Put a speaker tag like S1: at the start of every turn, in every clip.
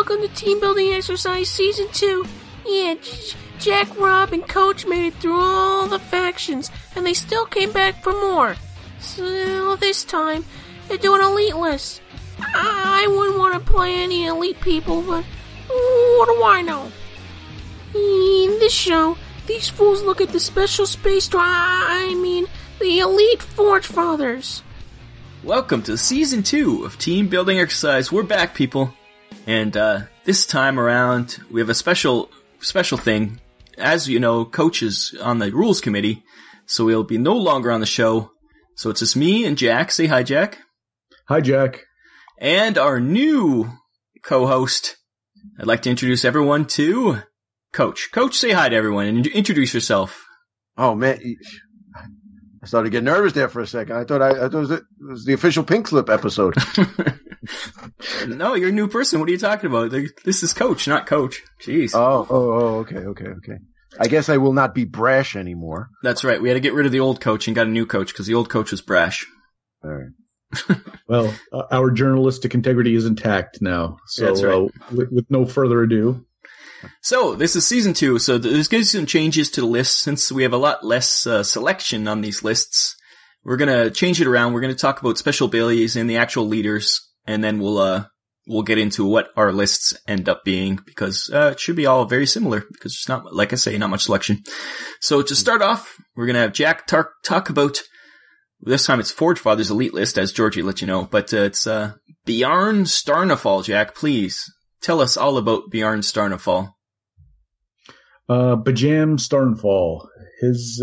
S1: welcome to Team Building Exercise Season 2. Yeah, Jack, Rob, and Coach made it through all the factions, and they still came back for more. So this time, they're doing elite lists. I wouldn't want to play any elite people, but what do I know? In this show, these fools look at the special space the Elite Forgefathers.
S2: Welcome to Season 2 of Team Building Exercise. We're back, people. And this time around, we have a special thing. As you know, Coach is on the Rules Committee, so he'll be no longer on the show. So it's just me and Jack. Say hi, Jack.
S3: Hi, Jack.
S2: And our new co-host. I'd like to introduce everyone to Coach. Coach, say hi to everyone and introduce yourself.
S4: Oh, man. I started to get nervous there for a second. I thought it was the official Pink Slip episode.
S2: No, you're a new person. What are you talking about? This is Coach, not Coach. Jeez.
S4: Oh, okay. I guess I will not be brash anymore.
S2: That's right. We had to get rid of the old coach and got a new coach because the old coach was brash.
S4: All right.
S3: Well, our journalistic integrity is intact now. So
S2: that's right.
S3: With no further ado.
S2: So, this is Season 2, so there's going to be some changes to the list since we have a lot less selection on these lists. We're going to change it around. We're going to talk about special abilities and the actual leaders, and then we'll get into what our lists end up being, because it should be all very similar, because there's not, like I say, not much selection. So, to start off, we're going to have Jack talk about, this time it's Forgefathers Elite List, as Georgie let you know, but it's Bjarn Starnafall. Jack, please. Tell us all about Bjarn Starnafall.
S3: Bajam Starnfall. His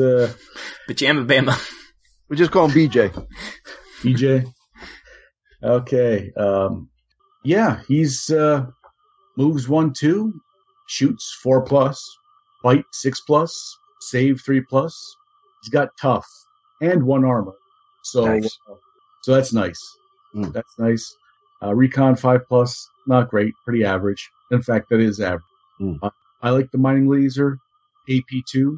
S2: Pajama Bama.
S4: We just call him BJ.
S3: BJ. Okay. Yeah, he's moves 1-2, shoots 4+, fight 6+, save 3+. He's got tough and 1 armor. So
S4: nice.
S3: So that's nice. That's nice. Recon 5+, not great, pretty average. In fact, that is average. I like the Mining Laser, AP2,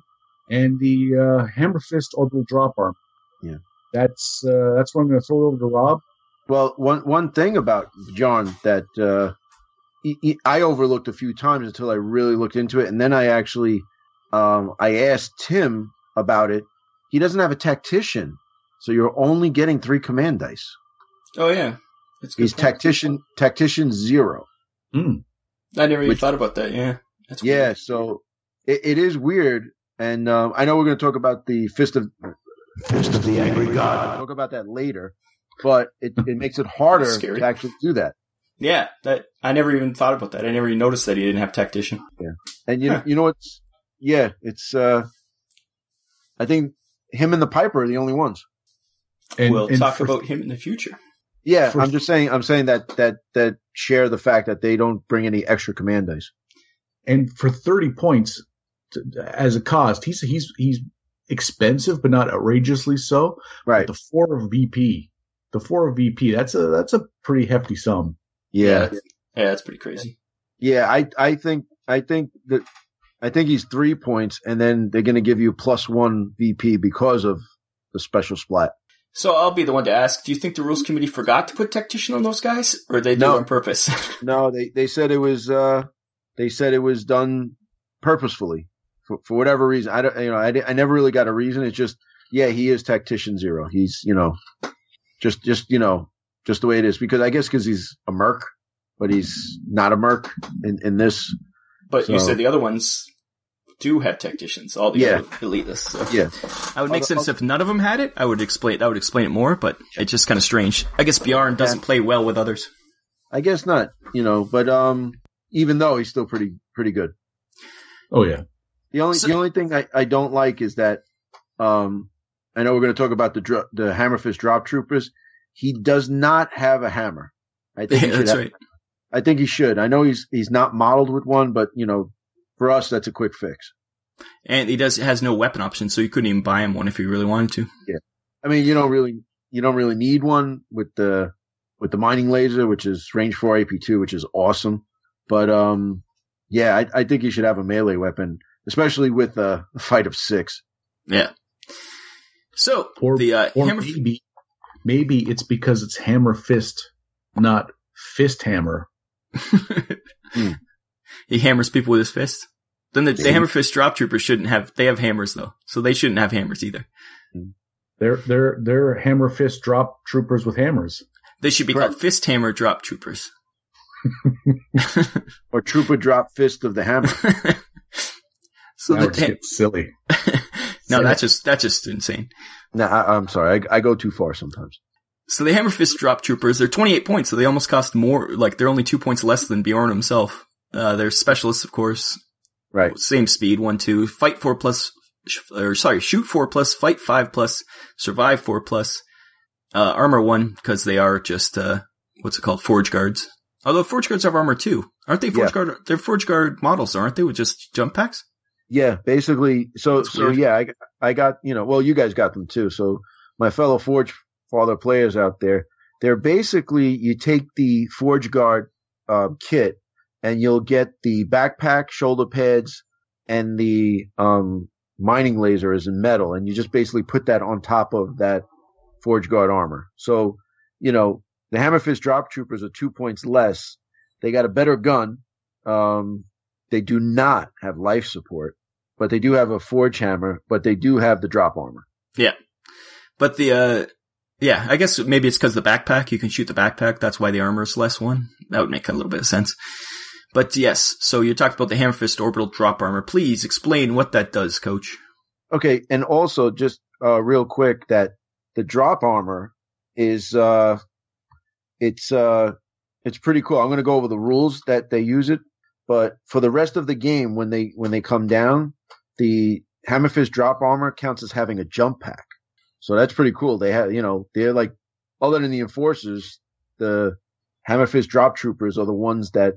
S3: and the Hammer Fist Orbital Drop Arm.
S4: Yeah,
S3: that's what I'm going to throw over to Rob.
S4: Well, one thing about John that I overlooked a few times until I really looked into it, and then I actually I asked Tim about it. He doesn't have a tactician, so you're only getting 3 command dice.
S2: Oh yeah.
S4: He's tactician 0.
S2: I never even thought about that. Yeah, that's weird.
S4: Yeah. So it is weird, and I know we're going to talk about the Fist of the Angry God. We'll talk about that later, but it makes it harder to actually do that.
S2: Yeah, that I never even thought about that. I never even noticed that he didn't have tactician.
S4: Yeah, and you know what's it's I think him and the Piper are the only ones.
S2: And we'll talk about him in the future.
S4: Yeah, I'm saying that share the fact that they don't bring any extra command dice.
S3: And for 30 points as a cost, he's expensive, but not outrageously so.
S4: Right.
S3: But the 4 of VP, that's a pretty hefty sum.
S4: Yeah.
S2: Yeah, that's pretty crazy.
S4: Yeah, I think he's 3 points, and then they're going to give you +1 VP because of the special splat.
S2: So I'll be the one to ask, do you think the Rules Committee forgot to put tactician on those guys, or they did it on purpose? No,
S4: they said it was done purposefully for whatever reason. I never really got a reason. It's just, he is tactician 0. He's, just the way it is, because he's a merc, but he's not a merc in this.
S2: But so. You said the other ones do have tacticians, all the other elitists. So.
S4: Yeah,
S2: I would make sense if none of them had it. That would explain it more, but it's just kind of strange. I guess Bjarn doesn't play well with others.
S4: I guess not, but even though he's still pretty good.
S3: Oh yeah.
S4: The only thing I don't like is that I know we're going to talk about the Hammerfist Drop Troopers. He does not have a hammer. I think
S2: that's right.
S4: I think he should. I know he's not modeled with one, but for us, that's a quick fix.
S2: And he has no weapon option, so you couldn't even buy him one if you really wanted to.
S4: Yeah, I mean, you don't really need one with the Mining Laser, which is range 4 AP2, which is awesome. But I think he should have a melee weapon, especially with a fight of 6.
S2: Yeah. So
S3: maybe it's because it's Hammer Fist, not Fist Hammer.
S2: He hammers people with his fist. Then the hammer fist drop troopers they have hammers though, so they shouldn't have hammers either.
S3: They're hammer fist drop troopers with hammers.
S2: They should be called fist hammer drop troopers.
S4: Or trooper drop fist of the hammer.
S3: So now it's silly.
S2: No, that's just insane.
S4: No, I'm sorry. I go too far sometimes.
S2: So the hammer fist drop troopers, they're 28 points, so they almost cost more. Like they're only 2 points less than Bjorn himself. They're specialists, of course.
S4: Right.
S2: Same speed, 1-2. Fight 4+, shoot 4+, fight 5+, survive 4+, armor 1, because they are just, what's it called? Forge guards. Although Forge guards have armor too. Aren't they Forge guard? They're Forge guard models, aren't they, with just jump packs?
S4: Yeah, basically. So yeah, I got, well, you guys got them too. So my fellow Forge Father players out there, they're basically, you take the Forge guard, kit, and you'll get the backpack, shoulder pads, and the, mining laser is in metal. And you just basically put that on top of that Forge guard armor. So, the hammer fist drop troopers are 2 points less. They got a better gun. They do not have life support, but they do have a forge hammer, but they do have the drop armor.
S2: Yeah. But I guess maybe it's because the backpack, you can shoot the backpack. That's why the armor is less 1. That would make a little bit of sense. But yes, so you talked about the hammer fist orbital drop armor. Please explain what that does, Coach.
S4: Okay. And also just, real quick, that the drop armor is, it's pretty cool. I'm going to go over the rules that they use it, but for the rest of the game, when they come down, the hammer fist drop armor counts as having a jump pack. So that's pretty cool. They have, they're like, other than the enforcers, the hammer fist drop troopers are the ones that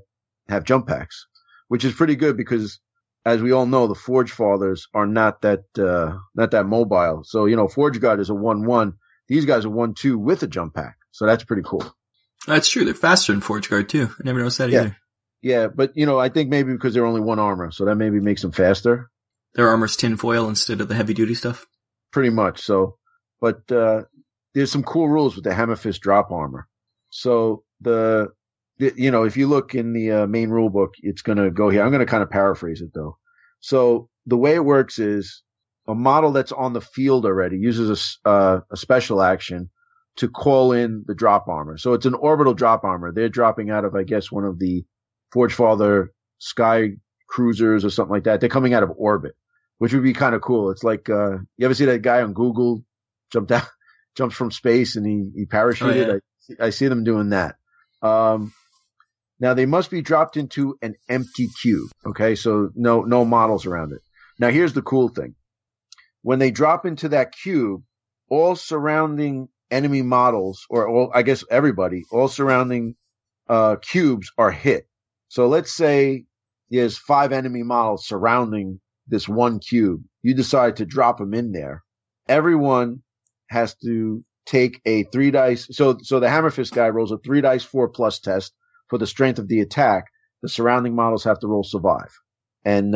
S4: have jump packs, which is pretty good because, as we all know, the Forge Fathers are not that mobile. So, Forge Guard is a 1-1. These guys are 1-2 with a jump pack. So that's pretty cool.
S2: That's true. They're faster than Forge Guard too. I never noticed that either.
S4: Yeah, but I think maybe because they're only 1 armor, so that maybe makes them faster.
S2: Their armor's tinfoil instead of the heavy duty stuff.
S4: Pretty much. So, but there's some cool rules with the hammer fist drop armor. So if you look in the main rule book, it's going to go here. I'm going to kind of paraphrase it though. So the way it works is a model that's on the field already uses a special action to call in the drop armor. So it's an orbital drop armor. They're dropping out of, I guess, one of the Forge Father sky cruisers or something like that. They're coming out of orbit, which would be kind of cool. It's like, you ever see that guy on Google jumps from space and he parachuted?
S2: Oh, yeah.
S4: I see them doing that. Now they must be dropped into an empty cube. Okay. So no models around it. Now here's the cool thing. When they drop into that cube, all surrounding enemy models, or all, I guess everybody, all surrounding cubes are hit. So let's say there's 5 enemy models surrounding this one cube. You decide to drop them in there. Everyone has to take a 3 dice. So the hammer fist guy rolls a 3 dice 4+ test for the strength of the attack. The surrounding models have to roll survive. And,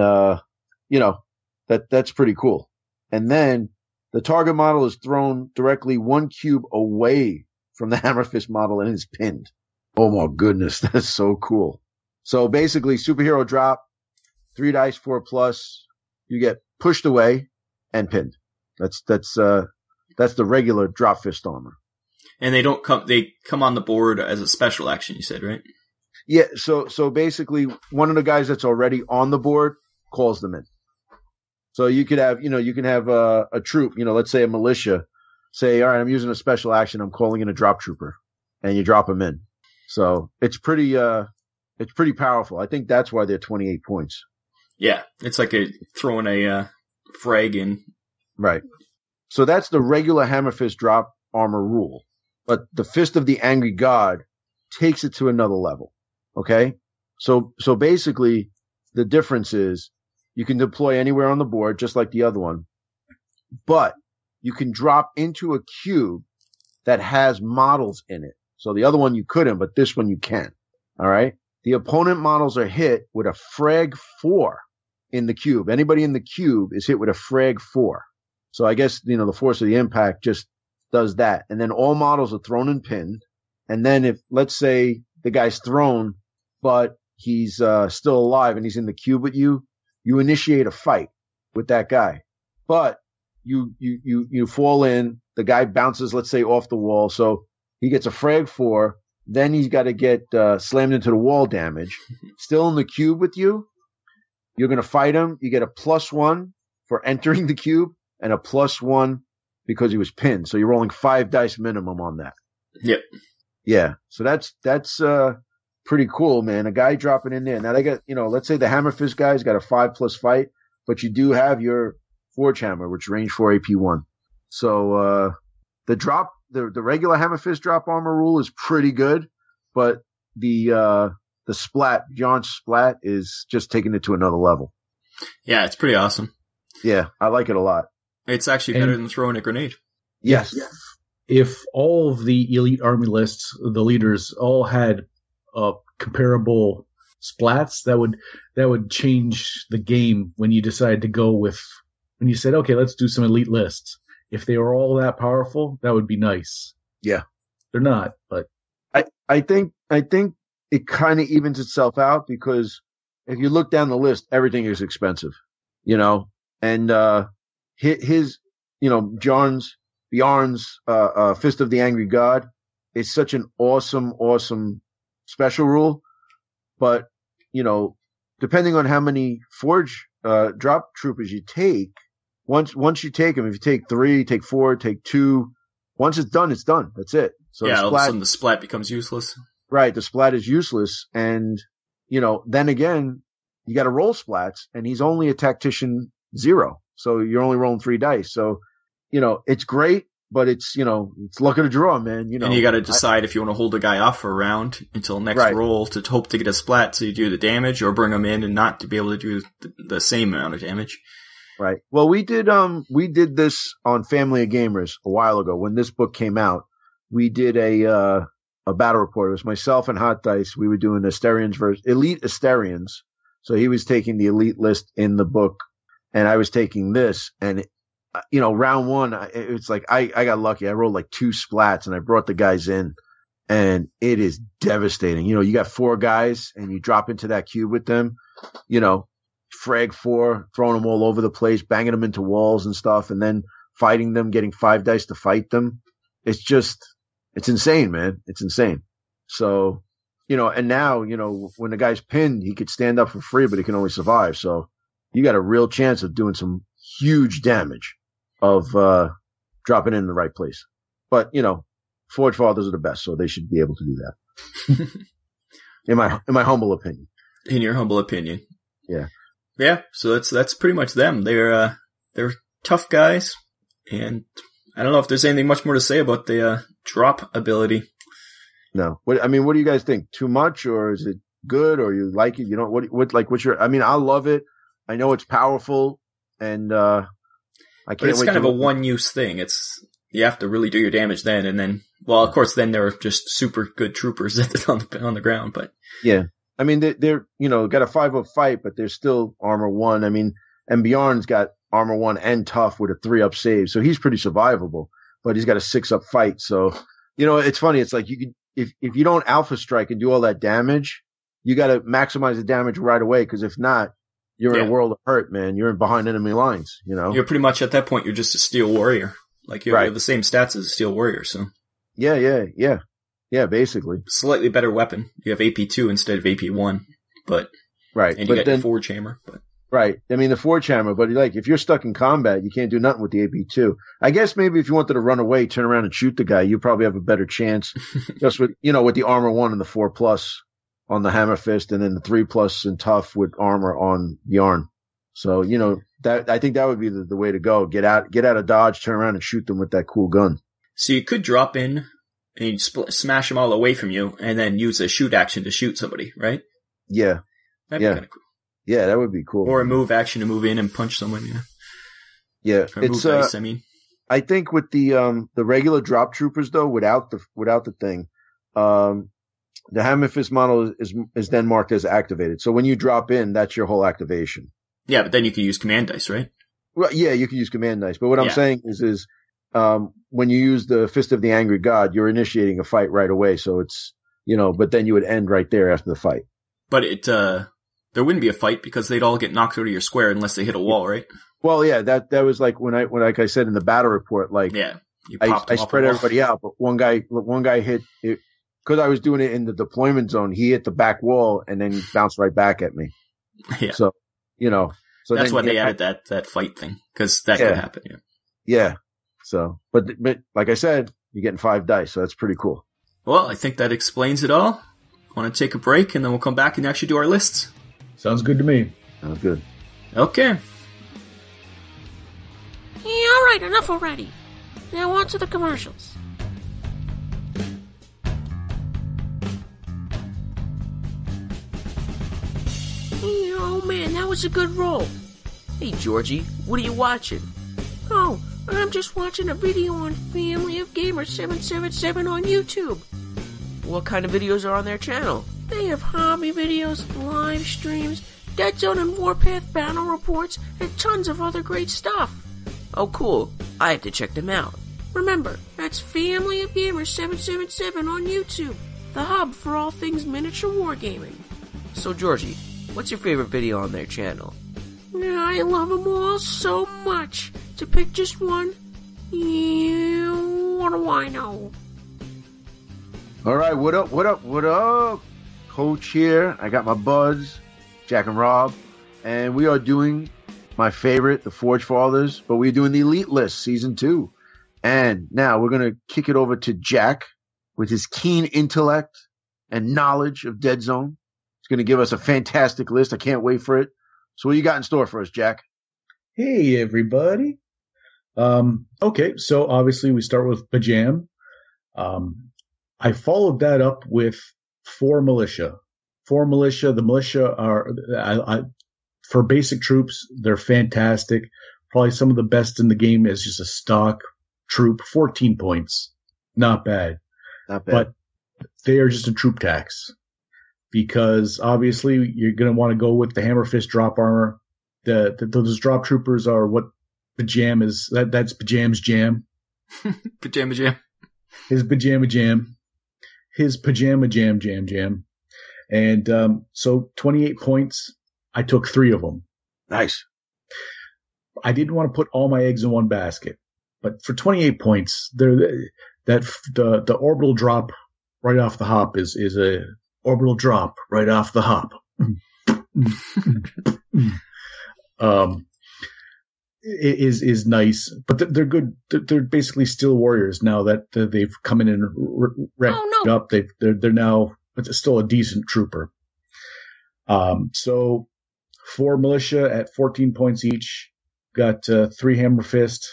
S4: that's pretty cool. And then the target model is thrown directly 1 cube away from the hammer fist model and is pinned. Oh my goodness. That's so cool. So basically superhero drop, 3 dice 4+, you get pushed away and pinned. That's the regular drop fist armor.
S2: And they come on the board as a special action, you said, right?
S4: Yeah. So basically one of the guys that's already on the board calls them in. So you could have, you can have a troop, let's say a militia, say, all right, I'm using a special action. I'm calling in a drop trooper, and you drop them in. So it's pretty powerful. I think that's why they're 28 points.
S2: Yeah. It's like throwing a frag in.
S4: Right. So that's the regular hammer fist drop armor rule, but the Fist of the Angry God takes it to another level. Okay. So basically the difference is, you can deploy anywhere on the board, just like the other one, but you can drop into a cube that has models in it. So the other one you couldn't, but this one you can. All right. The opponent models are hit with a frag 4 in the cube. Anybody in the cube is hit with a frag 4. So I guess, the force of the impact just does that. And then all models are thrown and pinned. And then if, let's say the guy's thrown but he's still alive and he's in the cube with you, you initiate a fight with that guy. But you fall in, the guy bounces, let's say, off the wall, so he gets a frag 4, then he's got to get slammed into the wall damage. Still in the cube with you, you're going to fight him. You get a +1 for entering the cube and a +1 because he was pinned. So you're rolling 5 dice minimum on that.
S2: Yep.
S4: Yeah. So that's pretty cool, man. A guy dropping in there. Now they got, let's say the Hammer Fist guy's got a 5+ fight, but you do have your Forge Hammer, which range 4 AP1. So the regular Hammer Fist drop armor rule is pretty good, but the splat, Bjorn's splat, is just taking it to another level.
S2: Yeah, it's pretty awesome.
S4: Yeah, I like it a lot.
S2: It's actually better than throwing a grenade.
S4: Yes.
S3: If all of the elite army lists, the leaders, all had comparable splats, that would change the game when you decide to go with, when you said, okay, let's do some elite lists. If they were all that powerful, that would be nice.
S4: Yeah.
S3: They're not, but
S4: I think it kind of evens itself out, because if you look down the list, everything is expensive, and his Bjorn's Fist of the Angry God is such an awesome special rule, but depending on how many Forge drop troopers you take, once you take them, if you take 3, take 4, take 2, once it's done, that's it. So
S2: yeah, all of a sudden the splat becomes useless.
S4: Right, the splat is useless, and then again, you got to roll splats, and he's only a tactician 0, so you're only rolling 3 dice. So it's great, but it's luck of the draw, man.
S2: And you got to decide if you want to hold a guy off for a round until next roll to hope to get a splat, so you do the damage, or bring him in and not to be able to do the same amount of damage.
S4: Right. Well, we did this on Family of Gamers a while ago when this book came out. We did a battle report. It was myself and Hot Dice. We were doing Asterians versus Elite Asterians. So he was taking the elite list in the book, and I was taking this. And round 1, it's like I got lucky. I rolled like 2 splats, and I brought the guys in, and it is devastating. You got 4 guys, and you drop into that cube with them. Frag 4, throwing them all over the place, banging them into walls and stuff, and then fighting them, getting 5 dice to fight them. It's insane, man. It's insane. So, and now, when the guy's pinned, he could stand up for free, but he can only survive. So you got a real chance of doing some huge damage of dropping in the right place. But, Forgefathers are the best, so they should be able to do that. in my humble opinion.
S2: In your humble opinion.
S4: Yeah.
S2: Yeah, so that's pretty much them. They're tough guys, and I don't know if there's anything much more to say about the drop ability.
S4: No. What do you guys think? Too much, or is it good, or you like it? What's your? I love it. I know it's powerful, and I can't wait.
S2: It's kind of a one-use thing. You have to really do your damage then, and then, well, of course, then there are just super good troopers on the ground, but
S4: yeah. They're got a 5-up fight, but they're still armor 1. And Bjorn's got armor 1 and tough with a 3-up save, so he's pretty survivable. But he's got a 6-up fight, so it's funny. It's like you could, if you don't alpha strike and do all that damage, you got to maximize the damage right away, because if not, you're in a world of hurt, man. You're behind enemy lines.
S2: You're pretty much at that point. You're just a steel warrior. Like you have the same stats as a steel warrior. So yeah, basically. Slightly better weapon. You have AP2 instead of AP1, but
S4: right.
S2: And you got the Forge Hammer, but
S4: right. The Forge Hammer, but if you're stuck in combat, you can't do nothing with the AP2. I guess maybe if you wanted to run away, turn around and shoot the guy, you probably have a better chance. Just with with the armor 1 and the 4+ on the Hammer Fist, and then the 3+ and tough with armor on Bjorn. So that I think that would be the way to go. Get out of dodge, turn around and shoot them with that cool gun.
S2: So you could drop in and you smash them all away from you, and then use a shoot action to shoot somebody, right?
S4: Yeah.
S2: That'd be kind of cool.
S4: Yeah, that would be cool.
S2: Or a move action to move in and punch someone, yeah.
S4: Yeah.
S2: Or move dice,
S4: I think with the regular drop troopers, though, without the thing, the Hammer Fist model is then marked as activated. So when you drop in, that's your whole activation.
S2: Yeah, but then you can use command dice, right?
S4: Well, yeah, you can use command dice. But what I'm saying is when you use the Fist of the Angry God, you're initiating a fight right away. So it's, but then you would end right there after the fight.
S2: But there wouldn't be a fight because they'd all get knocked out of your square unless they hit a wall, right?
S4: Well, yeah, that was like when like I said in the battle report, like I spread everybody out, but one guy hit it because I was doing it in the deployment zone. He hit the back wall and then bounced right back at me.
S2: Yeah.
S4: So
S2: that's why they added that fight thing because that could happen. Yeah.
S4: Yeah. So, but like I said, you're getting 5 dice, so that's pretty cool.
S2: Well, I think that explains it all. Want to take a break and then we'll come back and actually do our lists.
S3: Sounds good to me.
S4: Sounds good.
S2: Okay.
S1: Yeah, alright, enough already. Now on to the commercials. Oh man, that was a good roll.
S5: Hey Georgie, what are you watching?
S1: Oh, I'm just watching a video on Family of Gamers 777 on YouTube.
S5: What kind of videos are on their channel?
S1: They have hobby videos, live streams, Deadzone and Warpath battle reports, and tons of other great stuff.
S5: Oh cool, I have to check them out.
S1: Remember, that's Family of Gamers 777 on YouTube, the hub for all things miniature wargaming.
S5: So Georgie, what's your favorite video on their channel?
S1: I love them all so much. To pick just one, what do I know?
S4: All right, what up? Coach here. I got my buds, Jack and Rob, and we are doing my favorite, the Forgefathers, but we're doing the Elite List, Season 2. And now we're going to kick it over to Jack with his keen intellect and knowledge of Deadzone. He's going to give us a fantastic list. I can't wait for it. So what you got in store for us, Jack?
S3: Hey, everybody. Okay, so obviously we start with Pajam. I followed that up with 4 militia. 4 militia. The militia are, for basic troops, they're fantastic. Probably some of the best in the game as just a stock troop. 14 points. Not bad.
S4: Not bad.
S3: But they are just a troop tax. Because obviously you're going to want to go with the hammer fist drop armor. Those drop troopers are what Pajam is. That's Pajam's jam.
S2: Pajama jam.
S3: His pajama jam. His pajama jam. And so 28 points. I took 3 of them.
S4: Nice.
S3: I didn't want to put all my eggs in one basket, but for 28 points, the orbital drop right off the hop is a orbital drop right off the hop. Is nice, but they're good. They're basically steel warriors now that they've come in and wrecked up. They're now, it's still a decent trooper. So 4 militia at 14 points each. Got 3 hammer fist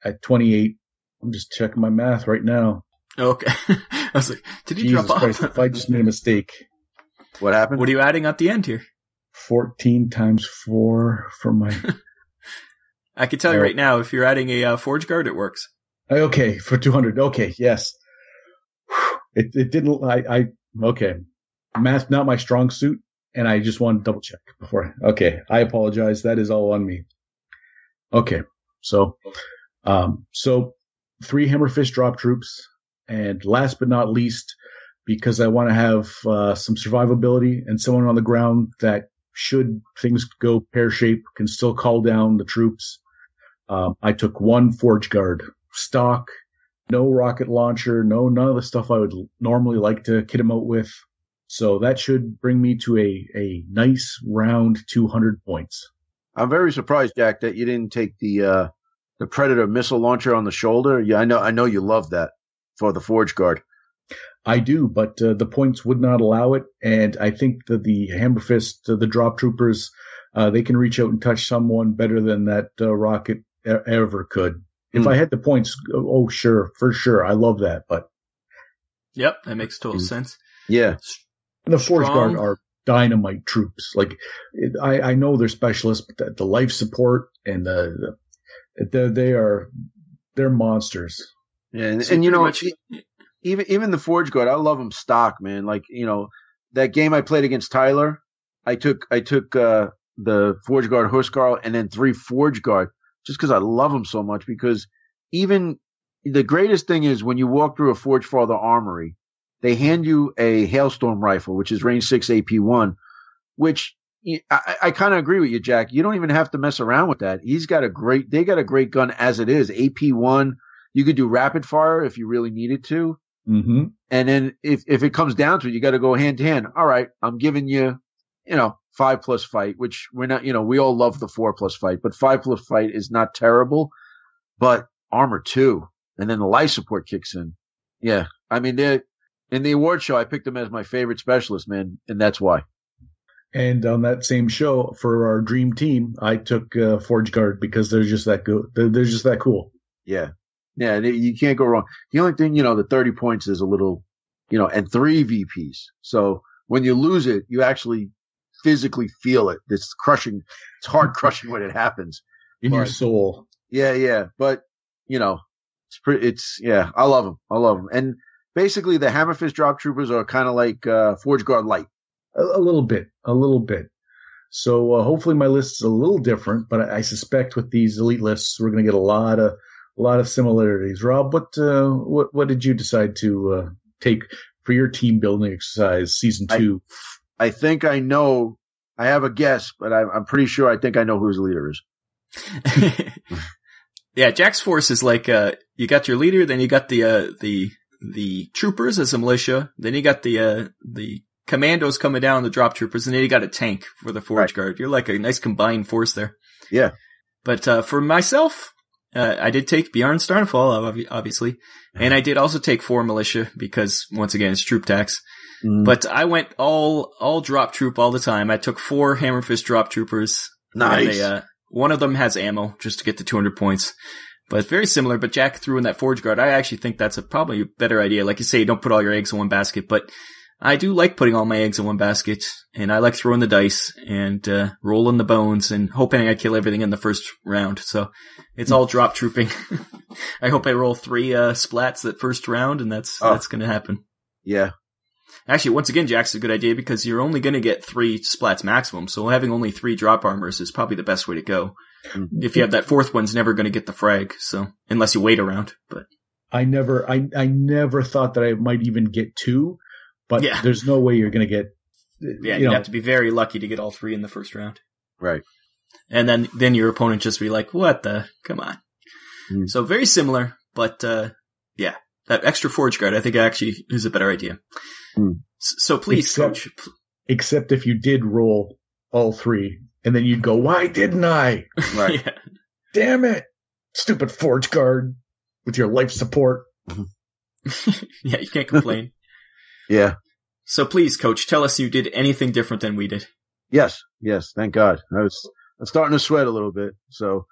S3: at 28. I'm just checking my math right now.
S2: Okay. I was like, did you
S3: Jesus
S2: drop
S3: Christ,
S2: off?
S3: if I just made a mistake.
S4: What happened?
S2: What are you adding at the end here?
S3: 14 times 4 for my...
S2: I can tell you right now, if you're adding a Forge Guard, it works.
S3: Okay, for 200. Okay, yes. It didn't... Okay. Math, not my strong suit, and I just wanted to double check before. Okay, I apologize. That is all on me. Okay, so 3 hammer fist drop troops, and last but not least, because I want to have some survivability and someone on the ground that, should things go pear-shaped, can still call down the troops. I took 1 Forge Guard stock, no rocket launcher, none of the stuff I would normally like to kit him out with. So that should bring me to a nice round 200 points.
S4: I'm very surprised, Jack, that you didn't take the Predator missile launcher on the shoulder. Yeah, I know you love that for the Forge Guard.
S3: I do, but the points would not allow it, and I think that the hammer fist, the drop troopers, they can reach out and touch someone better than that rocket ever could. If I had the points, oh sure, for sure, I love that. But
S2: yep, that makes total sense.
S4: Yeah,
S3: the Forge Guard are dynamite troops. Like I know they're specialists, but the life support and they're monsters.
S4: Yeah, and you know. Much- Even the Forge Guard, I love them stock, man. Like, you know, that game I played against Tyler, I took the Forge Guard Huskarl and then 3 Forge Guard just because I love them so much. Because even the greatest thing is when you walk through a Forgefather armory, they hand you a Hailstorm rifle, which is range 6 AP1, which I kind of agree with you, Jack. You don't even have to mess around with that. They got a great gun as it is. AP1, you could do rapid fire if you really needed to.
S3: Mm-hmm.
S4: And then if it comes down to it, you got to go hand to hand. All right, I'm giving you, 5+ fight, which we're not, we all love the 4+ fight, but 5+ fight is not terrible. But armor 2, and then the life support kicks in. Yeah, I mean, in the award show, I picked them as my favorite specialist, man, and that's why.
S3: And on that same show for our dream team, I took Forge Guard because they're just that good. They're just that cool.
S4: Yeah. Yeah, you can't go wrong. The only thing, the 30 points is a little, and 3 VPs. So when you lose it, you actually physically feel it. It's crushing. It's heart crushing when it happens.
S3: In your soul.
S4: Yeah. But, I love them. And basically the Hammerfist Drop Troopers are kind of like Forge Guard Light.
S3: A little bit. So hopefully my list is a little different, but I suspect with these elite lists, we're going to get a lot of similarities. Rob, what did you decide to take for your team building exercise season 2?
S4: I think I know. I have a guess, but I'm pretty sure I think I know who his leader is.
S2: Yeah, Jack's force is like you got your leader, then you got the troopers as a militia, then you got the commandos coming down, the drop troopers, and then you got a tank for the Forge Guard. You're like a nice combined force there.
S4: Yeah.
S2: But for myself, I did take Bjorn Starnfall, obviously, and I did also take 4 militia because once again it's troop tax. Mm. But I went all drop troop all the time. I took 4 Hammerfist drop troopers.
S4: Nice.
S2: One of them has ammo just to get to 200 points. But very similar. But Jack threw in that Forge Guard. I actually think that's probably a better idea. Like you say, you don't put all your eggs in one basket, but I do like putting all my eggs in one basket, and I like throwing the dice and rolling the bones and hoping I kill everything in the first round. So it's all drop trooping. I hope I roll 3 splats that first round, and that's going to happen.
S4: Yeah.
S2: Actually, once again, Jack's a good idea because you're only going to get 3 splats maximum, so having only 3 drop armors is probably the best way to go. Mm-hmm. If you have that 4th one's never going to get the frag, so unless you wait around. But
S3: I never thought that I might even get 2. But there's no way you're going to get.
S2: You'd have to be very lucky to get all 3 in the first round.
S4: Right.
S2: And then your opponent just be like, "What the? Come on." Mm. So very similar, but that extra Forge Guard I think actually is a better idea. Mm. So please, Coach.
S3: Except if you did roll all 3, and then you'd go, "Why didn't I?"
S4: Right.
S3: Yeah. Damn it, stupid Forge Guard with your life support.
S2: Yeah, you can't complain.
S4: Yeah.
S2: So please, Coach, tell us you did anything different than we did.
S4: Yes. Thank God. I'm starting to sweat a little bit. So,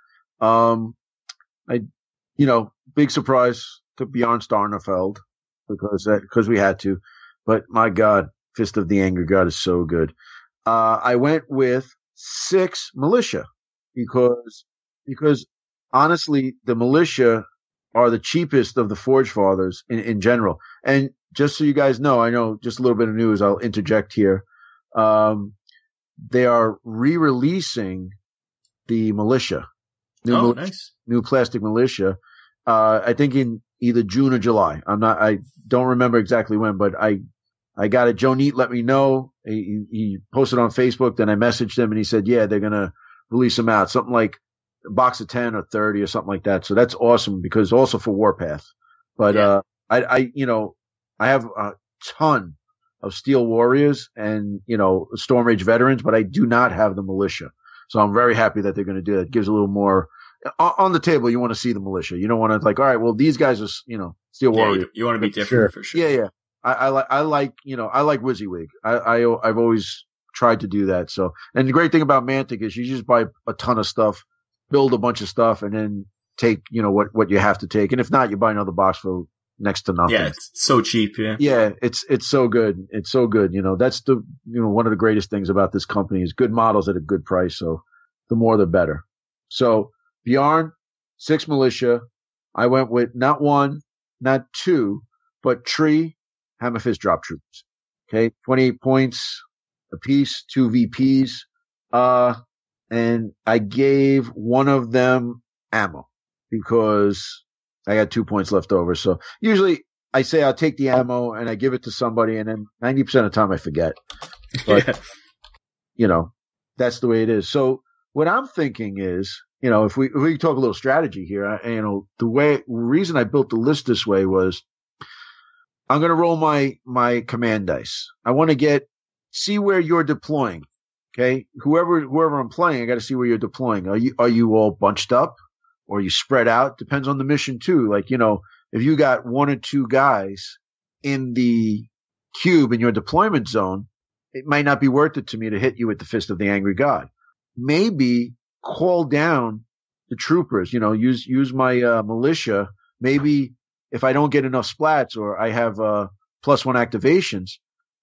S4: big surprise took Bjorn Starnfeld because we had to. But my God, Fist of the Anger God is so good. I went with 6 militia because honestly, the militia are the cheapest of the Forgefathers in general. And just so you guys know, I know just a little bit of news, I'll interject here. They are re-releasing the militia.
S2: Nice.
S4: New plastic militia. I think in either June or July. I don't remember exactly when, but I got it. Joe Neat let me know. He posted on Facebook, then I messaged him and he said, yeah, they're going to release them out. Something like a box of 10 or 30 or something like that. So that's awesome because also for Warpath. But, I have a ton of Steel Warriors and, Storm Rage veterans, but I do not have the militia. So I'm very happy that they're going to do that. It gives a little more on the table. You want to see the militia. You don't want to all right, well, these guys are, Steel Warriors.
S2: You want to be different for sure.
S4: Yeah. I like WYSIWYG. I've always tried to do that. So, and the great thing about Mantic is you just buy a ton of stuff, build a bunch of stuff, and then take, what you have to take. And if not, you buy another box for next to nothing.
S2: Yeah, it's so cheap. Yeah.
S4: Yeah, it's so good. It's so good. That's the, one of the greatest things about this company is good models at a good price. So the more, the better. So Bjorn, 6 militia. I went with not 1, not 2, but 3 Hammerfist drop troopers. Okay. 28 points apiece, 2 VPs. And I gave one of them ammo because I got 2 points left over. So usually I say I'll take the ammo and I give it to somebody, and then 90% of the time I forget. But that's the way it is. So what I'm thinking is, if we talk a little strategy here, the reason I built the list this way was I'm going to roll my command dice. I want to see where you're deploying. Okay. Whoever I'm playing, I got to see where you're deploying. Are you all bunched up or are you spread out? Depends on the mission too. Like, if you got one or two guys in the cube in your deployment zone, it might not be worth it to me to hit you with the Fist of the Angry God. Maybe call down the troopers, use my militia. Maybe if I don't get enough splats or I have +1 activations,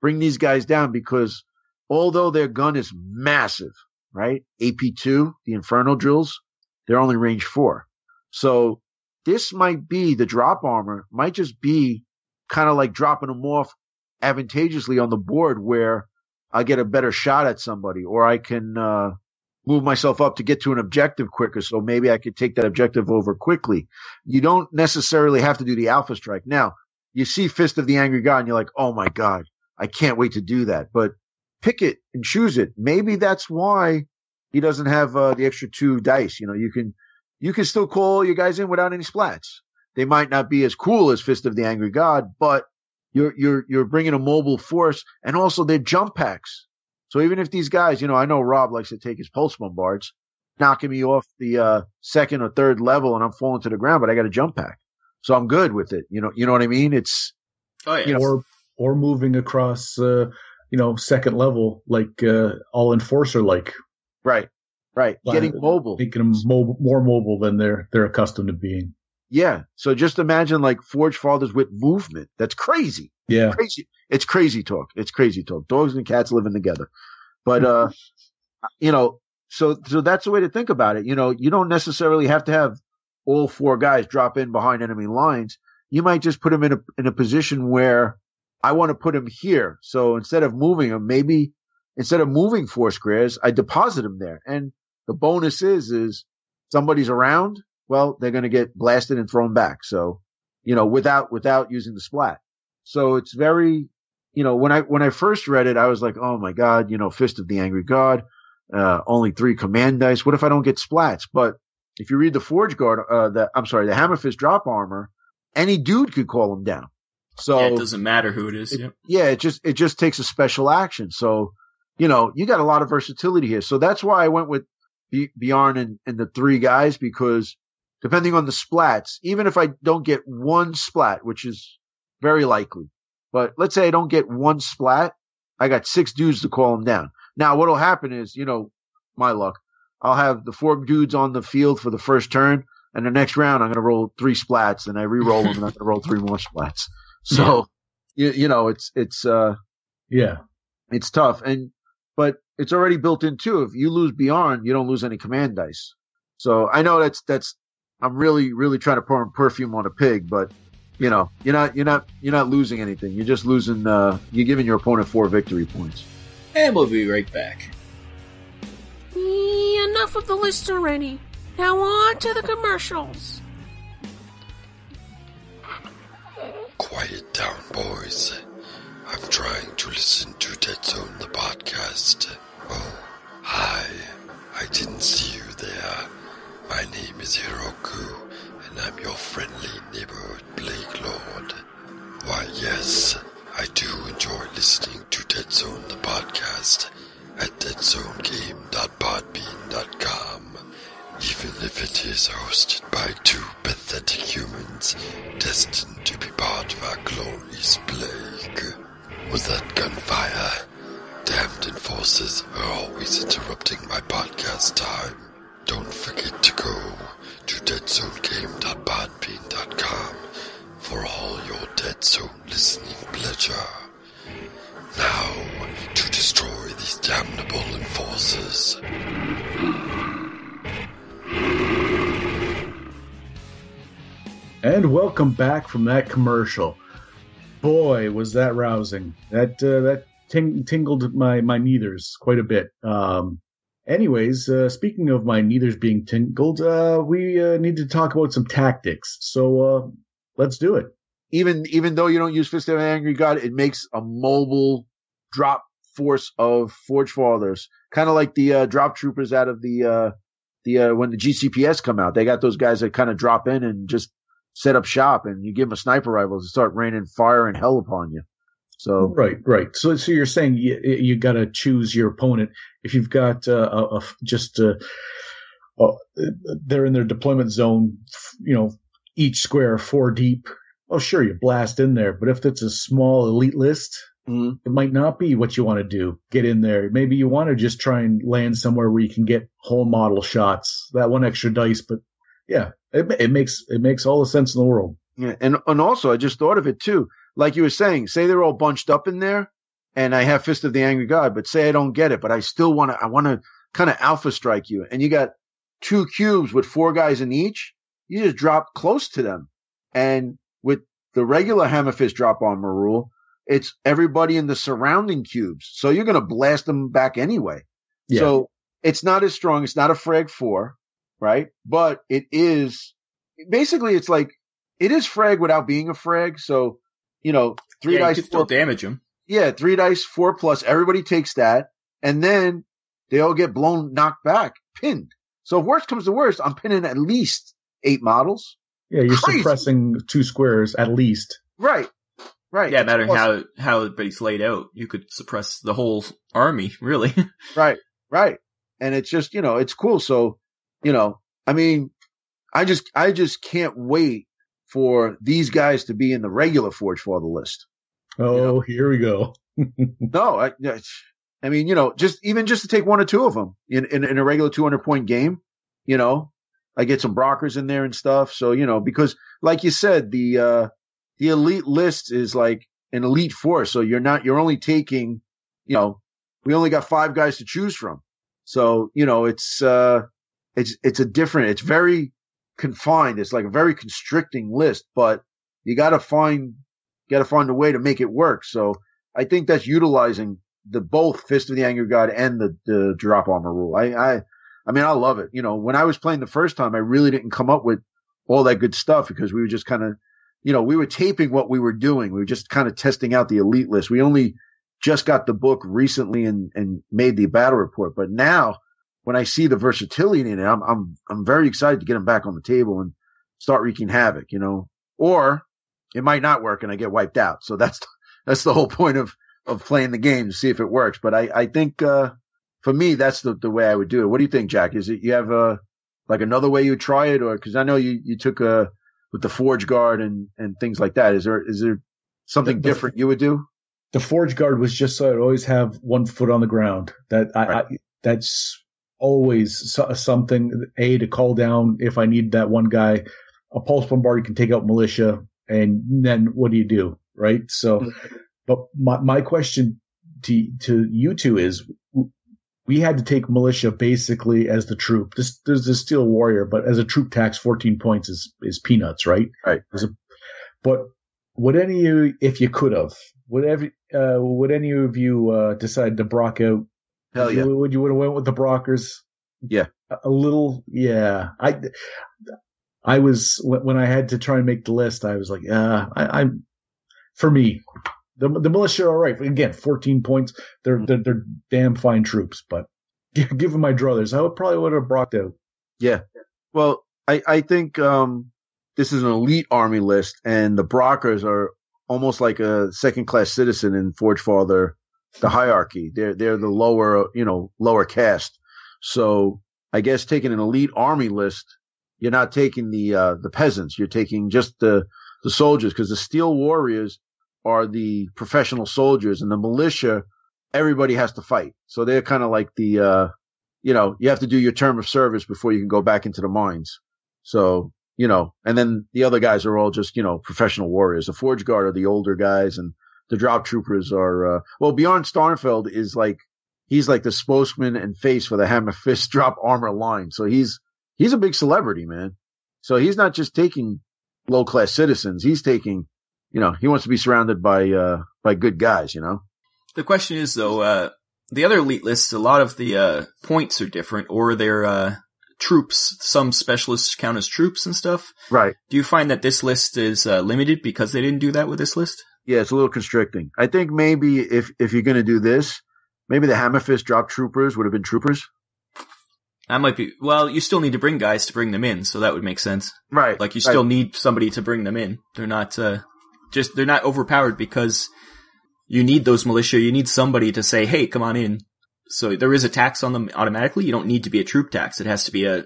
S4: bring these guys down, because although their gun is massive, right? AP2, the Inferno drills, they're only range 4. So this might be, the drop armor might just be kind of like dropping them off advantageously on the board where I get a better shot at somebody, or I can move myself up to get to an objective quicker. So maybe I could take that objective over quickly. You don't necessarily have to do the alpha strike. Now, you see Fist of the Angry God and you're like, oh my God, I can't wait to do that. But pick it and choose it. Maybe that's why he doesn't have the extra 2 dice. You can still call your guys in without any splats. They might not be as cool as Fist of the Angry God, but you're bringing a mobile force, and also they're jump packs. So even if these guys, I know Rob likes to take his pulse bombards, knocking me off the 2nd or 3rd level and I'm falling to the ground, but I got a jump pack. So I'm good with it. You know what I mean? It's,
S3: or moving across, 2nd level, like, all enforcer, like.
S4: Right. Getting mobile.
S3: Making them more mobile than they're accustomed to being.
S4: Yeah. So just imagine like Forgefathers with movement. That's crazy.
S3: Yeah.
S4: Crazy. It's crazy talk. Dogs and cats living together. But, so that's the way to think about it. You don't necessarily have to have all 4 guys drop in behind enemy lines. You might just put them in a position where I want to put them here. So instead of moving them, maybe instead of moving 4 squares, I deposit them there. And the bonus is somebody's around. Well, they're going to get blasted and thrown back. So, without using the splat. So it's very, when I first read it, I was like, oh my God, Fist of the Angry God, only 3 command dice. What if I don't get splats? But if you read the the Hammerfist drop armor, any dude could call him down. So
S2: it doesn't matter who it is.
S4: It just takes a special action. So, you got a lot of versatility here. So that's why I went with Bjorn and the 3 guys, because depending on the splats, even if I don't get 1 splat, which is very likely, but let's say I don't get 1 splat, I got 6 dudes to call them down. Now, what'll happen is, my luck, I'll have the 4 dudes on the field for the first turn, and the next round I'm going to roll 3 splats, and I re-roll them, and I'm going to roll 3 more splats. So, it's tough. But it's already built in too. If you lose Bjorn, you don't lose any command dice. So I know that's I'm really, really trying to pour perfume on a pig, but you're not losing anything. You're just losing, you're giving your opponent 4 victory points.
S2: And we'll be right back.
S1: Enough of the list already. Now on to the commercials.
S6: Quiet down, boys. I'm trying to listen to Deadzone the Podcast. Oh, hi. I didn't see you there. My name is Hiroku, and I'm your friendly neighborhood Plague Lord. Why, yes, I do enjoy listening to Deadzone the Podcast at deadzonegame.podbean.com. Even if it is hosted by 2 pathetic humans destined to be part of our glorious plague. Was that gunfire? Damned enforcers are always interrupting my podcast time. Don't forget to go to deadzonegame.podbean.com for all your Deadzone listening pleasure. Now, to destroy these damnable enforcers.
S3: And welcome back from that commercial. Boy, was that rousing. That tingled my neithers quite a bit. Anyways, speaking of my neithers being tingled, we need to talk about some tactics. So let's do it.
S4: Even though you don't use Fist of the Angry God, it makes a mobile drop force of Forgefathers Kind of like the drop troopers out of the when the GCPS come out. They got those guys that kind of drop in and just set up shop, and you give them a sniper rifle to start raining fire and hell upon you. So
S3: right. So you're saying you got to choose your opponent. If you've got they're in their deployment zone, each square 4 deep. Oh, sure, you blast in there. But if it's a small elite list, it might not be what you want to do. Get in there. Maybe you want to just try and land somewhere where you can get whole model shots. That one extra dice, but yeah, it makes all the sense in the world.
S4: Yeah, and also I just thought of it too. Like you were saying, say they're all bunched up in there, and I have Fist of the Angry God, but say I don't get it, but I still want to kind of alpha strike you, and you got 2 cubes with 4 guys in each. You just drop close to them, and with the regular Hammer Fist drop armor rule, it's everybody in the surrounding cubes. So you're going to blast them back anyway. Yeah. So it's not as strong. It's not a frag 4, right? But it is basically, it's like, it is frag without being a frag. So, 3 dice.
S2: You can still damage them.
S4: Yeah. 3 dice, 4+. Everybody takes that. And then they all get knocked back, pinned. So if worst comes to worst, I'm pinning at least 8 models.
S3: Yeah. You're suppressing 2 squares at least.
S4: Right. Right.
S2: Yeah, no matter how everybody's laid out, you could suppress the whole army, really.
S4: Right. And it's just, it's cool. So, I mean, I just can't wait for these guys to be in the regular Forgefather list.
S3: Oh, here we go.
S4: No, I mean, just to take 1 or 2 of them in a regular 200-point game, I get some Brockers in there and stuff. So, because like you said, the elite list is like an elite force. So you're only taking, we only got 5 guys to choose from. So, it's very confined. It's like a very constricting list, but you got to find a way to make it work. So I think that's utilizing both Fist of the Angry God and the drop armor rule. I mean, I love it. When I was playing the first time, I really didn't come up with all that good stuff because we were just kind of, we were taping what we were doing. We were just kind of testing out the elite list. We only just got the book recently and made the battle report. But now when I see the versatility in it, I'm very excited to get them back on the table and start wreaking havoc, or it might not work and I get wiped out. So that's the whole point of playing the game, to see if it works. But I think, for me, that's the way I would do it. What do you think, Jack? Is it, you have like another way you try it, or, cause I know you took with the Forge Guard and things like that. Is there something different you would do?
S3: The Forge Guard was just so I'd always have 1 foot on the ground. That's always something, to call down if I need that one guy. A pulse bombard can take out militia, and then what do you do, right? So, but my question to you two is, we had to take militia basically as the troop. There's the Steel Warrior, but as a troop tax, 14 points is peanuts, right?
S4: Right.
S3: But would any of you, if you could have, would any of you decide to Brock out?
S4: Hell yeah.
S3: Would you have went with the Brockers?
S4: Yeah.
S3: A little, yeah. I was, when I had to try and make the list, I was like, for me, the militia are all right. Again, 14 points. They're damn fine troops, but given my druthers, I probably would have Brocked out.
S4: Yeah. Well, I think, this is an elite army list, and the Brockers are almost like a second-class citizen in Forgefather, the hierarchy. They're the lower caste. So I guess taking an elite army list, you're not taking the peasants. You're taking just the soldiers, because the Steel Warriors are the professional soldiers, and the militia, everybody has to fight. So they're kind of like the, you have to do your term of service before you can go back into the mines. So, and then the other guys are all just, professional warriors. The Forge Guard are the older guys, and the drop troopers are, Bjorn Starnfeld is he's like the spokesman and face for the Hammer Fist drop armor line. So he's a big celebrity, man. So he's not just taking low class citizens. He's taking, he wants to be surrounded by good guys,
S2: The question is though, the other elite lists, a lot of the, points are different, or they're, troops. Some specialists count as troops and stuff.
S4: Right.
S2: Do you find that this list is, limited because they didn't do that with this list?
S4: Yeah, it's a little constricting. I think maybe if you're going to do this, Maybe the Hammer Fist drop troopers would have been troopers.
S2: That might be. Well, you still need to bring guys to bring them in, so that would make sense.
S4: Right.
S2: Like you still need somebody to bring them in. They're not they're not overpowered because you need those militia. You need somebody to say, "Hey, come on in." So there is a tax on them automatically. You don't need to be a troop tax. It has to be a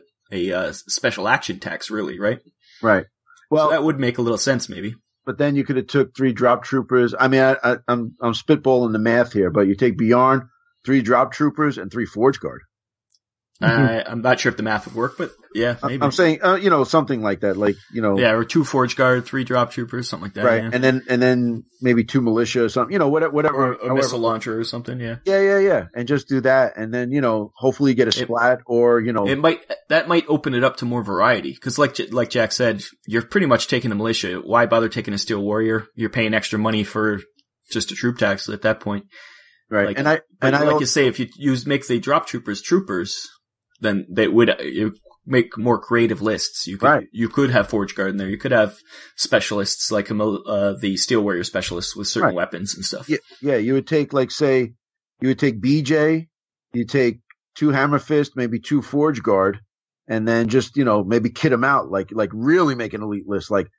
S2: special action tax, really, right?
S4: Right. Well,
S2: so that would make a little sense, maybe.
S4: But then you could have took 3 drop troopers. I mean, I'm spitballing the math here, but you take Bjorn, 3 drop troopers, and 3 Forge Guard.
S2: I'm not sure if the math would work, but yeah, maybe.
S4: I'm saying, something like that,
S2: Yeah, or 2 Forge Guard, 3 drop troopers, something like that.
S4: Right,
S2: yeah.
S4: and then maybe 2 militia or something, whatever.
S2: Or a missile launcher or something, yeah.
S4: Yeah, and just do that, and then, hopefully you get a splat, or,
S2: That might open it up to more variety, because like Jack said, you're pretty much taking the militia. Why bother taking a Steel Warrior? You're paying extra money for just a troop tax at that point.
S4: Right,
S2: you say, if you make the drop troopers, then they would make more creative lists. You could have Forge Guard in there. You could have specialists like the Steel Warrior specialists with certain weapons and stuff.
S4: Yeah, you would take you would take BJ, you take 2 Hammer Fist, maybe 2 Forge Guard, and then just maybe kit them out like really make an elite list, like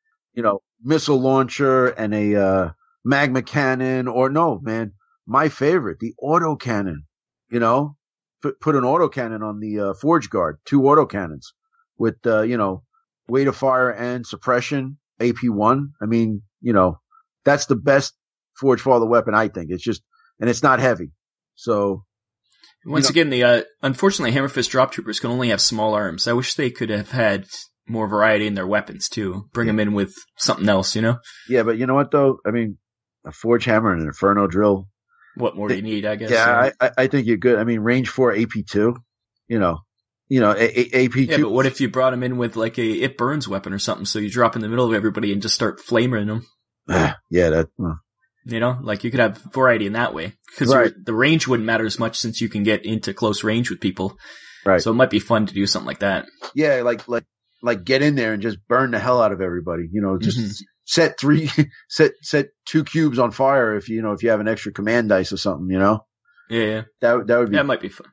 S4: missile launcher and a magma cannon, or no man, my favorite, the auto cannon. Put an autocannon on the Forge Guard, 2 autocannons with, weight of fire and suppression, AP1. I mean, that's the best Forge Father weapon, I think. It's just, and it's not heavy. So.
S2: Once again, unfortunately, Hammer Fist drop troopers can only have small arms. I wish they could have had more variety in their weapons, too. Bring them in with something else,
S4: Yeah, but you know what, though? I mean, a Forge Hammer and an Inferno Drill.
S2: What more do you need, I guess?
S4: Yeah, I think you're good. I mean, range 4 AP2, AP2.
S2: Yeah, but what if you brought him in with like it burns weapon or something, so you drop in the middle of everybody and just start flaming them?
S4: Yeah,
S2: you could have variety in that way. Because the range wouldn't matter as much since you can get into close range with people.
S4: Right.
S2: So it might be fun to do something like that.
S4: Yeah, like get in there and just burn the hell out of everybody. Just set 2 cubes on fire if you have an extra command dice or something.
S2: Yeah.
S4: That would be.
S2: That might be fun.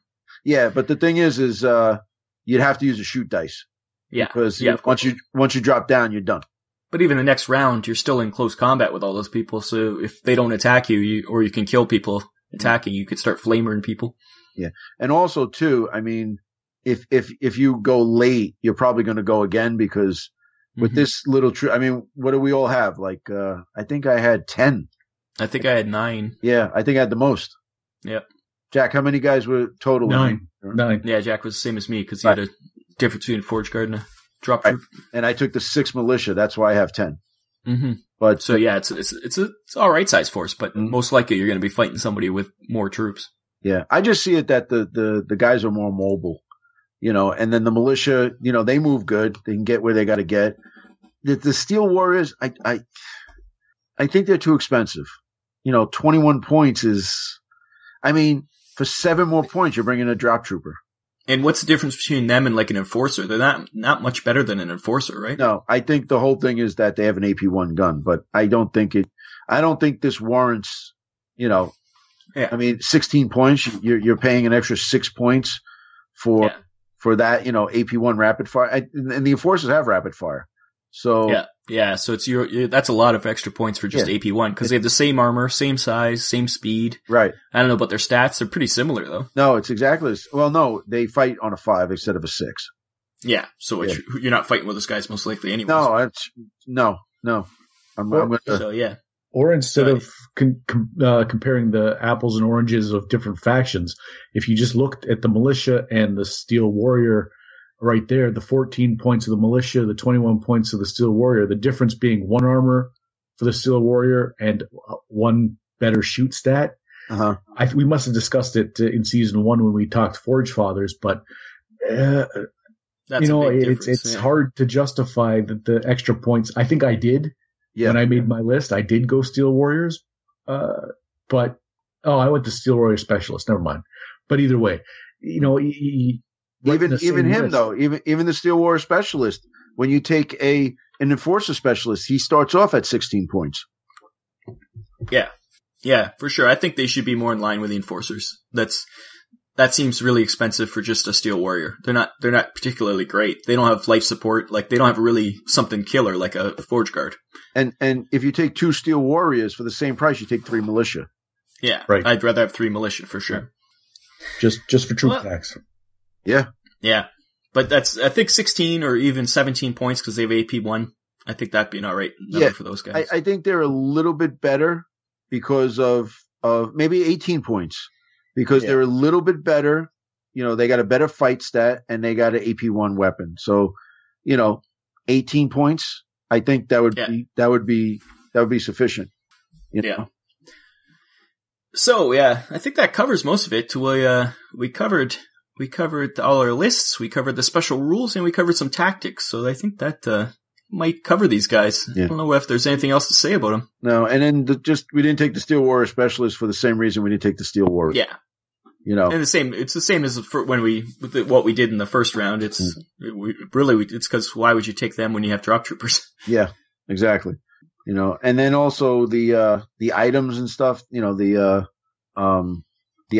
S4: Yeah, but the thing is you'd have to use a shoot dice.
S2: Yeah.
S4: Because once you drop down, you're done.
S2: But even the next round, you're still in close combat with all those people. So if they don't attack you, or you can kill people attacking, you could start flamering people.
S4: Yeah, and also too, I mean, if you go late, you're probably going to go again because with this little I mean, what do we all have? Like, I think I had 10.
S2: I think I had 9.
S4: Yeah, I think I had the most.
S2: Yep.
S4: Jack, how many guys were total?
S3: 9.
S2: Yeah, Jack was the same as me because he had a difference between Forge Guard and a drop troop.
S4: And I took the 6 militia. That's why I have 10.
S2: Mm-hmm.
S4: But
S2: so yeah, it's all right size force, but most likely you're going to be fighting somebody with more troops.
S4: Yeah, I just see it that the guys are more mobile, and then the militia, they move good. They can get where they got to get. The Steel Warriors, I think they're too expensive. 21 points is, I mean, for 7 more points, you're bringing a drop trooper.
S2: And what's the difference between them and like an enforcer? They're not much better than an enforcer, right?
S4: No, I think the whole thing is that they have an AP1 gun, but I don't think this warrants,
S2: Yeah.
S4: I mean, 16 points, you're paying an extra 6 points for that, AP1 rapid fire. And the enforcers have rapid fire. So
S2: yeah. So it's that's a lot of extra points for just AP1 because they have the same armor, same size, same speed.
S4: Right.
S2: I don't know about their stats; they're pretty similar though.
S4: No, it's exactly. Well, no, they fight on a 5 instead of a 6.
S2: Yeah. So you're not fighting with those guys most likely anyway.
S4: No.
S2: So yeah.
S3: Or instead of comparing the apples and oranges of different factions, if you just looked at the militia and the Steel Warrior right there, the 14 points of the militia, the 21 points of the Steel Warrior, the difference being 1 armor for the Steel Warrior and 1 better shoot stat. We must have discussed it in season 1 when we talked Forge Fathers, but it's hard to justify the extra points. I think I did. Yeah. When I made my list, I did go Steel Warriors, but I went to Steel Warrior Specialist. Never mind. But either way, even
S4: him though, even the Steel Warrior Specialist, when you take an Enforcer Specialist, he starts off at 16 points.
S2: Yeah. Yeah, for sure. I think they should be more in line with the Enforcers. That seems really expensive for just a Steel Warrior. They're not particularly great. They don't have life support. Like, they don't have really something killer like a Forge Guard.
S4: And if you take 2 Steel Warriors for the same price, you take 3 Militia.
S2: Yeah,
S3: right.
S2: I'd rather have 3 Militia for sure.
S3: Just for troop tax.
S4: Yeah.
S2: Yeah. But that's, I think 16 or even 17 points because they have AP1. I think that'd be an alright number for those guys.
S4: I think they're a little bit better because of maybe 18 points. Because they're a little bit better, they got a better fight stat and they got an AP1 weapon. So, 18 points. I think that would be sufficient.
S2: Yeah. So I think that covers most of it. We covered all our lists. We covered the special rules and we covered some tactics. So I think that might cover these guys. Yeah. I don't know if there's anything else to say about them.
S4: No, and then we didn't take the Steel Warrior Specialist for the same reason we didn't take the Steel Warrior.
S2: Yeah. And it's the same as what we did in the first round. It's because why would you take them when you have drop troopers?
S4: Yeah, exactly. And then also the items and stuff, the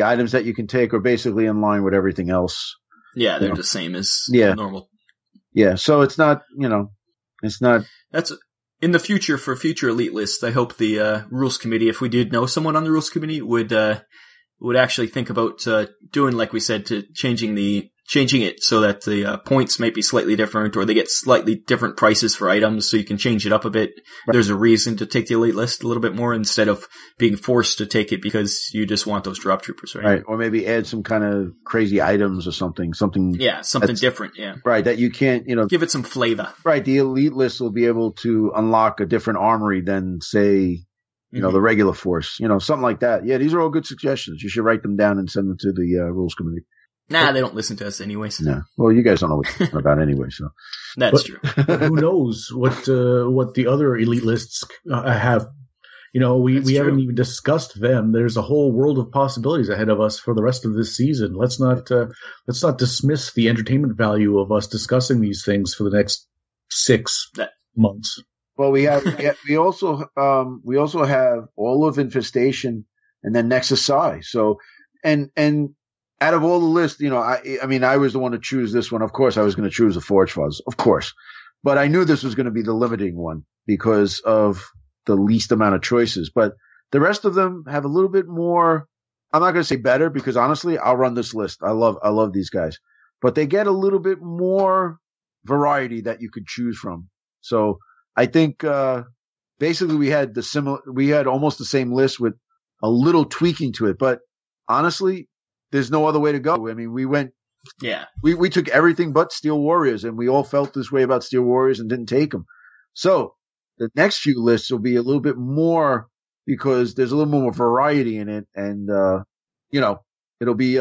S4: items that you can take are basically in line with everything else.
S2: Yeah, they're the same as normal.
S4: Yeah. So it's not, it's not.
S2: That's in the future for future elite lists. I hope the rules committee, if we did know someone on the rules committee, would actually think about doing, like we said, to changing it so that the points might be slightly different, or they get slightly different prices for items, so you can change it up a bit. Right. There's a reason to take the elite list a little bit more instead of being forced to take it because you just want those drop troopers, right?
S4: Right, or maybe add some kind of crazy items or something. Something
S2: different. Yeah,
S4: right. That you can't,
S2: give it some flavor.
S4: Right, the elite list will be able to unlock a different armory than, say, the regular force, something like that. Yeah, these are all good suggestions. You should write them down and send them to the rules committee.
S2: Nah, they don't listen to us anyways.
S4: No. Well, you guys don't know what they're talking about anyway, so.
S2: That's true.
S3: Who knows what the other elite lists have. We haven't even discussed them. There's a whole world of possibilities ahead of us for the rest of this season. Let's not dismiss the entertainment value of us discussing these things for the next 6 months.
S4: Well, we also have all of Infestation and then Nexus Psi. So, and out of all the lists, I was the one to choose this one. Of course, I was going to choose the Forgefathers, of course, but I knew this was going to be the limiting one because of the least amount of choices. But the rest of them have a little bit more. I'm not going to say better because honestly, I'll run this list. I love these guys, but they get a little bit more variety that you could choose from. So. I think basically we had almost the same list with a little tweaking to it, but honestly, there's no other way to go. I mean, we took everything but Steel Warriors, and we all felt this way about Steel Warriors and didn't take them. So the next few lists will be a little bit more because there's a little more variety in it, and it'll be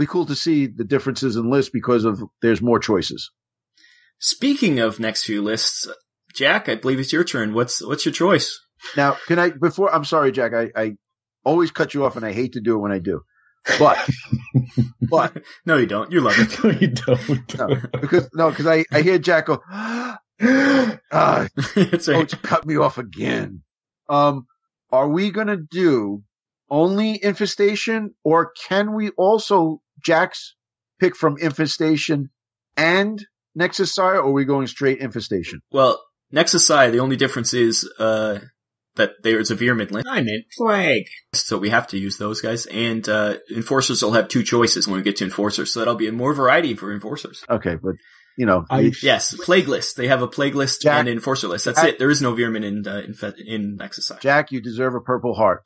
S4: cool to see the differences in lists because there's more choices.
S2: Speaking of next few lists. Jack, I believe it's your turn. What's your choice?
S4: Now, I'm sorry, Jack, I always cut you off and I hate to do it when I do. But
S2: no, you don't. You love it.
S3: No, you don't.
S4: Because I hear Jack go, don't cut me off again. Are we going to do only Infestation, or can we also Jack's pick from Infestation and Nexus Psi, or are we going straight Infestation?
S2: Well, Nexus Psi, the only difference is that there's a veer-myn list. I meant Plague. So we have to use those guys. And Enforcers will have 2 choices when we get to Enforcers. So that'll be more variety for Enforcers.
S4: Okay, but,
S2: yes, Plague list. They have a Plague list and an Enforcer list. That's it. There is no veer-myn in Nexus Psi.
S4: Jack, you deserve a Purple Heart.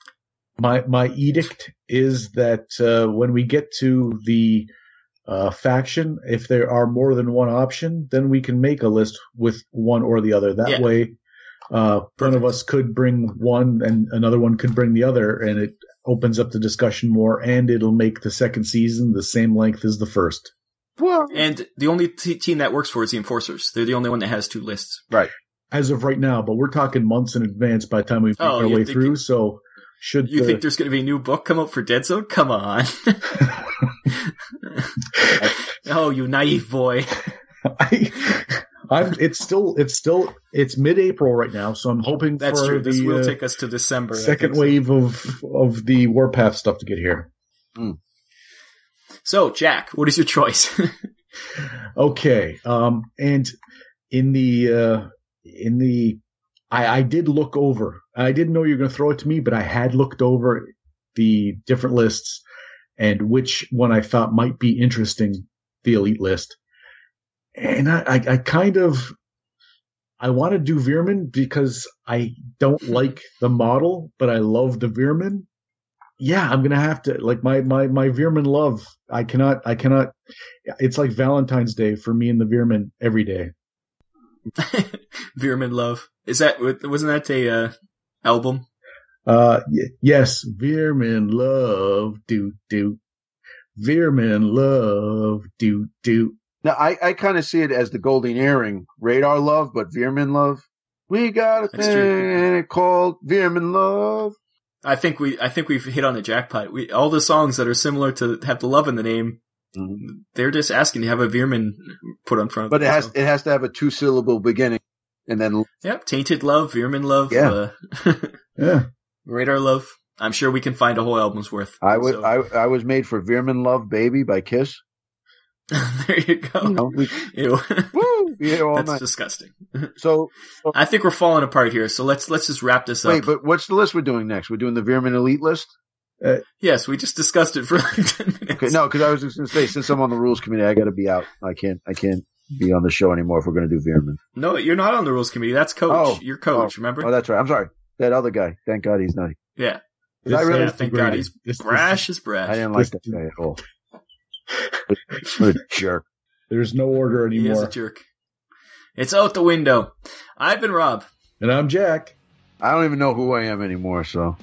S3: My edict is that when we get to the faction, if there are more than one option, then we can make a list with one or the other. That way, one of us could bring one and another one could bring the other, and it opens up the discussion more, and it'll make the second season the same length as the first.
S4: Well,
S2: and the only team that works for is the Enforcers. They're the only one that has 2 lists.
S4: Right.
S3: As of right now, but we're talking months in advance by the time we make our way through, so should
S2: you think there's going to be a new book come out for Deadzone? Come on. Oh, you naive boy.
S3: It's mid-April right now, so I'm hoping
S2: That's
S3: for
S2: true.
S3: the
S2: This will take us to December.
S3: second wave of the Warpath stuff to get here.
S2: So, Jack, what is your choice?
S3: Okay. And in the I did look over. I didn't know you were going to throw it to me, but I had looked over the different lists and which one I thought might be interesting, the Elite list. And I kind of, I want to do veer-myn because I don't like the model, but I love the veer-myn. Yeah, I'm going to have to, like, my veer-myn love. I cannot, it's like Valentine's Day for me and the veer-myn every day.
S2: veer-myn love. Wasn't that a album?
S3: Yes, veer-myn love, do. Veer-myn love, do.
S4: Now, I kind of see it as the golden earring, radar love, but veer-myn love. We got a thing called veer-myn love.
S2: I think we've hit on the jackpot. All the songs that are similar to have the love in the name, they're just asking to have a veer-myn put on front of
S4: But
S2: them.
S4: it has to have a 2-syllable beginning, and then
S2: Tainted Love, veer-myn love,
S3: Yeah.
S2: Radar Love. I'm sure we can find a whole album's worth.
S4: I was made for veer-myn love, baby by Kiss.
S2: There you go. Ew.
S4: Woo! All
S2: That's
S4: night.
S2: disgusting.
S4: So
S2: I think we're falling apart here. So let's just wrap this up.
S4: wait, but what's the list we're doing next? We're doing the veer-myn Elite list.
S2: Yes, we just discussed it for like 10 minutes.
S4: Okay, no, because I was just going to say, since I'm on the rules committee, I got to be out. I can't be on the show anymore if we're going to do veer-myn.
S2: No, you're not on the rules committee. That's Coach.
S4: Oh.
S2: You're Coach, remember?
S4: Oh, that's right. I'm sorry. That other guy. Thank God he's not.
S2: Yeah. Thank God he's brash as brash.
S4: I didn't like that guy at all. What a jerk.
S3: There's no order anymore.
S2: He is a jerk. It's out the window. I've been Rob.
S3: And I'm Jack.
S4: I don't even know who I am anymore, so.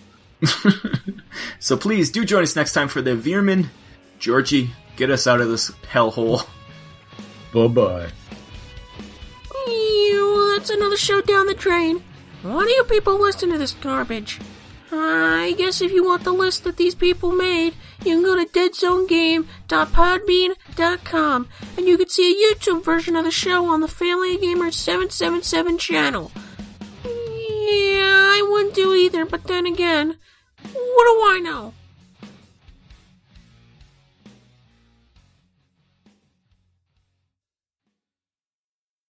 S2: So please do join us next time for the veer-myn. Georgie, get us out of this hellhole.
S3: Bye-bye.
S1: That's another show down the drain. Why do you people listen to this garbage? I guess if you want the list that these people made, you can go to deadzonegame.podbean.com and you can see a YouTube version of the show on the Family Gamer 777 channel. Yeah, I wouldn't do either, but then again, what do I know?